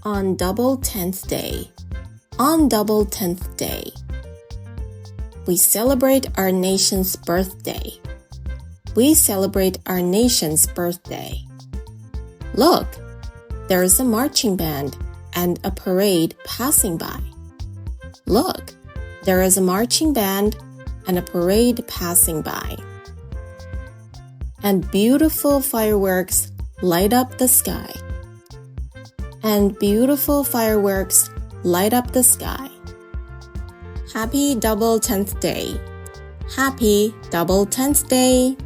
On double 10th day. On double 10th day. We celebrate our nation's birthday. We celebrate our nation's birthday. Look, there is a marching band and a parade passing by. Look, there is a marching band and a parade passing by. And beautiful fireworks light up the sky. And beautiful fireworks light up the sky. Happy double 10th day. Happy double 10th day.